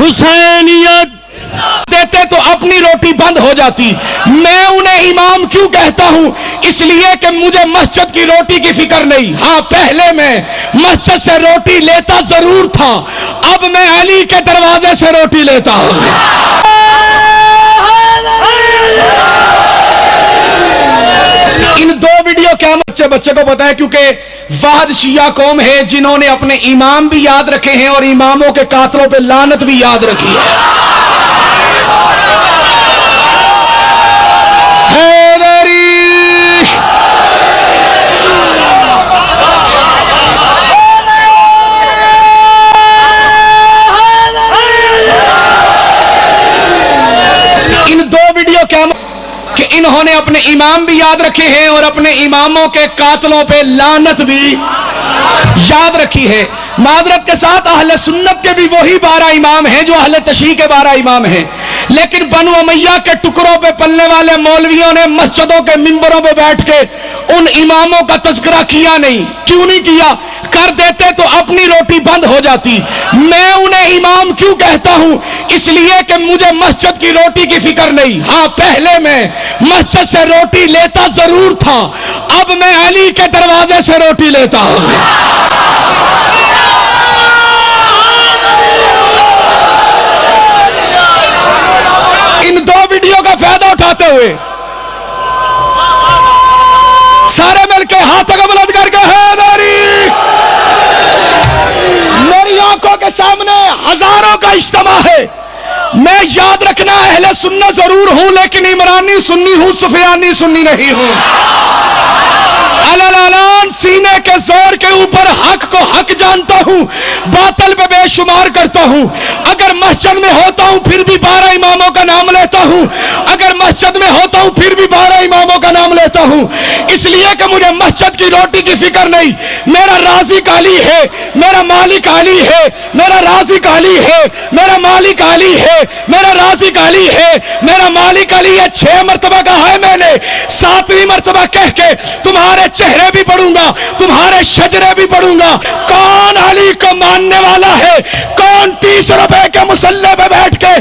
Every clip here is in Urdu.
حسینیت دیتے تو اپنی روٹی بند ہو جاتی. میں انہیں امام کیوں کہتا ہوں؟ اس لیے کہ مجھے مسجد کی روٹی کی فکر نہیں. ہاں پہلے میں مسجد سے روٹی لیتا ضرور تھا, اب میں علی کے دروازے سے روٹی لیتا ہوں. ان دو ویڈیو کیا بچے کو پتا ہے, کیونکہ واحد شیعہ قوم ہے جنہوں نے اپنے امام بھی یاد رکھے ہیں اور اماموں کے قاتلوں پہ لعنت بھی یاد رکھی ہے. ان دو ویڈیو کیا کہ انہوں نے اپنے امام بھی یاد رکھے ہیں اور اپنے اماموں کے قاتلوں پہ لعنت بھی یاد رکھی ہے. معذرت کے ساتھ اہل سنت کے بھی وہی 12 امام ہیں جو اہل تشیع کے 12 امام ہیں, لیکن بنو امیہ کے ٹکڑوں پہ پلنے والے مولویوں نے مسجدوں کے منبروں پہ بیٹھ کے ان اماموں کا تذکرہ کیا نہیں. کیوں نہیں کیا؟ کر دیتے تو اپنی روٹی بند ہو جاتی. میں انہیں امام کیوں کہتا ہوں؟ اس لیے کہ مجھے مسجد کی روٹی کی فکر نہیں. ہاں پہلے میں مسجد سے روٹی لیتا ضرور تھا, اب میں علی کے دروازے سے روٹی لیتا ہوں. ان دو ویڈیو کا فائدہ اٹھاتے ہوئے سارے مل کے ہاتھوں کو بلند کر کے حیدری. میری آنکھوں کے سامنے ہزاروں کا اجتماع ہے. میں یاد رکھنا اہل سنت ضرور ہوں, لیکن عمرانی سنی ہوں, سفیانی سنی نہیں ہوں. علالان سینے کے زور کے اوپر حق کو حق جانتا ہوں, باطل پہ بے شمار کرتا ہوں. اگر مسجد میں ہوتا ہوں پھر بھی 12 اماموں کا نام لیتا ہوں. اگر مسجد میں ہوتا ہوں پھر بھی 12 اماموں کا نام لیتا ہوں, اس لیے کہ مجھے مسجد کی روٹی کی فکر نہیں. میرا رازق علی ہے, میرا مالک علی ہے, میرا رازق علی ہے, میرا مالک علی ہے, میرا رازق علی ہے, میرا مالک علی ہے. 6 مرتبہ کہا ہے میں نے, 7ویں مرتبہ کہہ کے تمہارے چہرے بھی پڑھوں گا, تمہارے شجرے بھی پڑھوں گا. کون علی کو ماننے والا ہے؟ کون 30 روپے کے مسلح پہ بیٹھ کے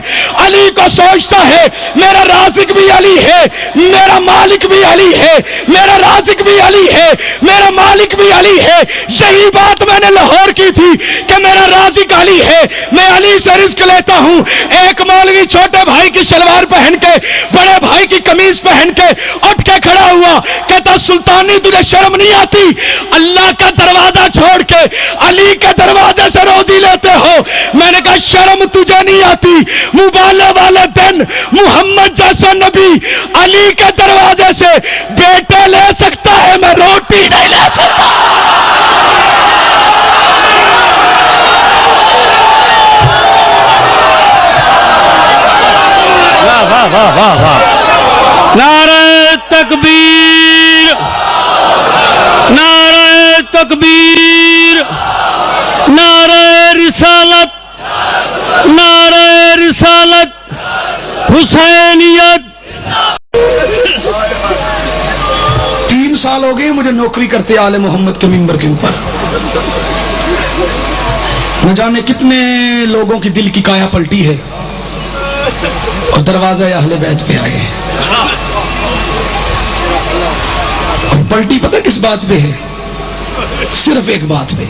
علی کو سوچتا ہے میرا رازق بھی علی ہے, میرا مالک بھی علی ہے, میرا رازق بھی علی ہے, میرا مالک بھی علی ہے. یہی بات میں نے لاہور کی تھی کہ میرا رازق علی ہے, میں علی سے رزق لیتا ہوں. ایک مولوی چھوٹے بھائی کی شلوار پہن کے, بڑے بھائی کی قمیض پہن کے اٹھ کے کھڑا ہوا, کہتا سلطانی تجھے شرم نہیں آتی؟ اللہ کا دروازہ چھوڑ کے علی کے دروازے سے روزی لیتے ہو. میں نے کہا شرم تجھے نہیں آتی؟ مبالغہ والے دن محمد جیسا نبی علی کے دروازے سے بیٹے لے سکتا ہے, میں روٹی نہیں لے سکتا. واہ واہ واہ واہ واہ. نعرہ تکبیر, نعرہ تکبیر, نعرہ رسالت, نعرہ رسالت, حسینیت. 3 سال ہو گئے مجھے نوکری کرتے آل محمد کے منبر کے اوپر. نہ جانے کتنے لوگوں کی دل کی کایا پلٹی ہے اور دروازہ اہل بیت پہ آئے ہیں. اور پلٹی پتہ کس بات پہ ہے؟ صرف ایک بات پہ.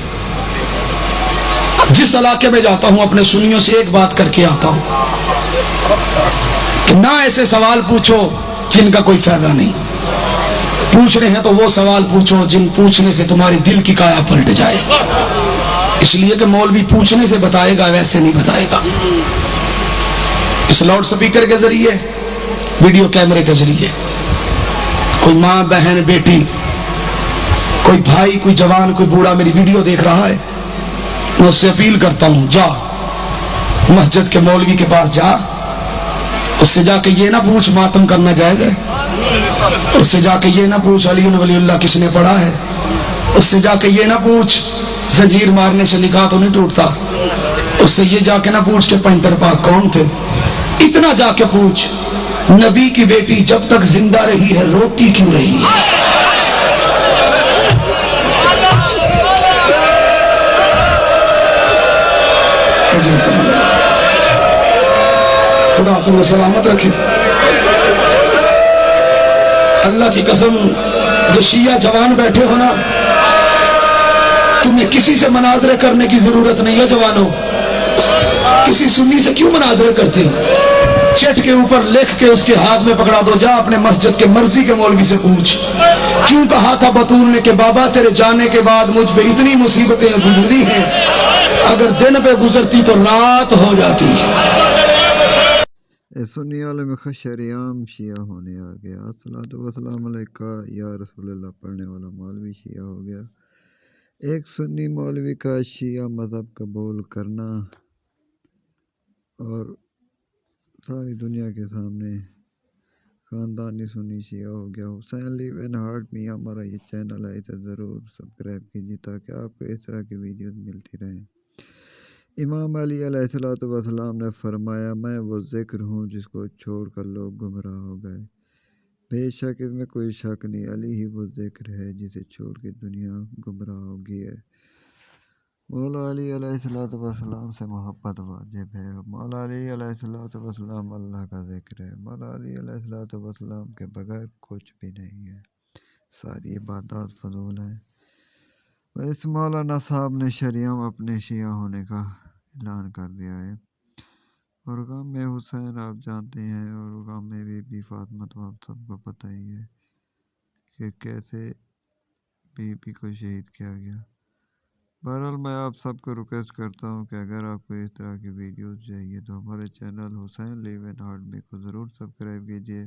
جس علاقے میں جاتا ہوں اپنے سنیوں سے ایک بات کر کے آتا ہوں کہ نہ ایسے سوال پوچھو جن کا کوئی فائدہ نہیں. پوچھ رہے ہیں تو وہ سوال پوچھو جن پوچھنے سے تمہاری دل کی کایا پلٹ جائے. اس لیے کہ مولوی پوچھنے سے بتائے گا, ویسے نہیں بتائے گا. اس لاؤڈ سپیکر کے ذریعے, ویڈیو کیمرے کے ذریعے کوئی ماں, بہن, بیٹی, کوئی بھائی, کوئی جوان, کوئی بوڑھا میری ویڈیو دیکھ رہا ہے, میں اس سے اپیل کرتا ہوں جا مسجد کے مولوی کے پاس جا, اس سے جا کے یہ نہ پوچھ ماتم کرنا جائز ہے, اس سے جا کے یہ نہ پوچھ علی ولی اللہ کس نے پڑھا ہے, اس سے جا کے یہ نہ پوچھ زنجیر مارنے سے نکاح تو نہیں ٹوٹتا, اس سے یہ جا کے نہ پوچھ کہ پنجتر پاک کون تھے. اتنا جا کے پوچھ نبی کی بیٹی جب تک زندہ رہی ہے روتی کیوں رہی ہے. خدا تمہیں سلامت رکھے. اللہ کی قسم جو شیعہ جوان بیٹھے ہو نا، تمہیں کسی سے مناظرے کرنے کی ضرورت نہیں ہے. جوانوں، کسی سنی سے کیوں مناظرے کرتے؟ چٹ کے اوپر لکھ کے اس کے ہاتھ میں پکڑا دو. جا اپنے مسجد کے مرضی کے مولوی سے پوچھ، کیوں کہا تھا بطول نے کہ بابا تیرے جانے کے بعد مجھ پہ اتنی مصیبتیں گزری ہیں، اگر دن پہ گزرتی تو رات ہو جاتی. سنی عالم شریعام شیعہ ہونے آ گیا. الصلاۃ والسلام علیکہ یا رسول اللہ پڑھنے والا مولوی شیعہ ہو گیا. ایک سنی مولوی کا شیعہ مذہب قبول کرنا اور ساری دنیا کے سامنے خاندانی سنی شیعہ ہو گیا. حسین لیو اینڈ ہارٹ میں ہمارا یہ چینل ہے، اسے ضرور سبسکرائب کیجیے تاکہ آپ کو اس طرح کی ویڈیوز ملتی رہیں. امام علی علیہ السلام نے فرمایا، میں وہ ذکر ہوں جس کو چھوڑ کر لوگ گمراہ ہو گئے. بے شک اس میں کوئی شک نہیں، علی ہی وہ ذکر ہے جسے چھوڑ کے دنیا گمراہ ہو گئی ہے. مولا علی علیہ السلام سے محبت واجب ہے. مولا علی علیہ السلام اللہ کا ذکر ہے. مولا علی علیہ السلام کے بغیر کچھ بھی نہیں ہے، ساری عبادات فضول ہیں. اس مولانا صاحب نے شریعہ اپنے شیعہ ہونے کا اعلان کر دیا ہے. اور غم حسین آپ جانتے ہیں، اور غم بی بی فاطمہ تو آپ سب کو پتہ ہی ہے کہ کیسے بی بی کو شہید کیا گیا. بہرحال میں آپ سب کو ریکویسٹ کرتا ہوں کہ اگر آپ کو اس طرح کی ویڈیوز چاہیے تو ہمارے چینل حسین لیو اینڈ ہارٹ میں کو ضرور سبسکرائب کیجیے،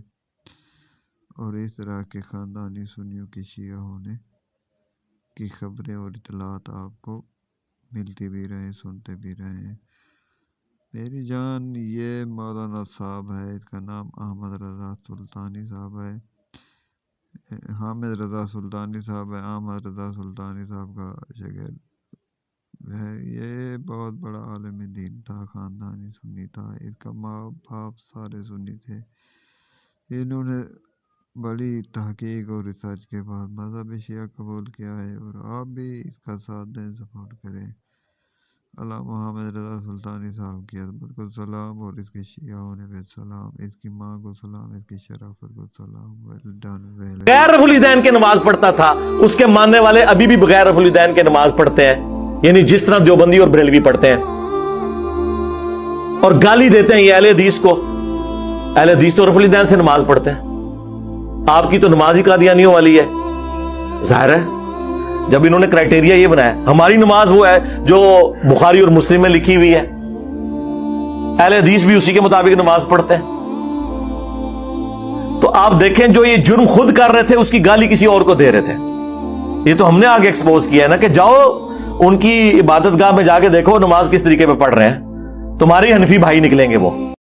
اور اس طرح کے خاندانی سنیوں کے شیعہ ہونے کی خبریں اور اطلاعات آپ کو ملتی بھی رہیں، سنتے بھی رہیں. میری جان، یہ مولانا صاحب ہے، اس کا نام احمد رضا سلطانی صاحب ہے. حامد رضا سلطانی صاحب ہے، احمد رضا سلطانی صاحب کا شاگرد ہے. یہ بہت بڑا عالم دین تھا، خاندانی سنی تھا. اس کا ماں باپ سارے سنی تھے. انہوں نے بڑی تحقیق اور ریسرچ کے بعد مذہب شیعہ قبول کیا ہے، اور آپ بھی اس کا ساتھ دیں، سپورٹ کریں. علامہ حامد رضا سلطانی صاحب کی عظمت کو سلام، اور اس کے شیعہ ہونے پہ سلام. اس کی ماں کو سلام، اس کی شرافت کو سلام. Well done, well. غیر رفع الدین کے نماز پڑھتا تھا، اس کے ماننے والے ابھی بھی بغیر رفع الدین کے نماز پڑھتے ہیں، یعنی جس طرح دیوبندی اور بریلوی پڑھتے ہیں، اور گالی دیتے ہیں یہ اہل حدیث کو. اہل حدیث تو رفع الدین سے نماز پڑھتے ہیں. آپ کی تو نماز ہی قادیانیوں والی ہے. ظاہر ہے جب انہوں نے کرائٹیریا یہ بنایا، ہماری نماز وہ ہے جو بخاری اور مسلم میں لکھی ہوئی ہے. اہل حدیث بھی اسی کے مطابق نماز پڑھتے ہیں. تو آپ دیکھیں جو یہ جرم خود کر رہے تھے اس کی گالی کسی اور کو دے رہے تھے. یہ تو ہم نے آگے ایکسپوز کیا ہے نا کہ جاؤ ان کی عبادت گاہ میں جا کے دیکھو نماز کس طریقے پہ پڑھ رہے ہیں، تمہارے حنفی بھائی نکلیں گے وہ.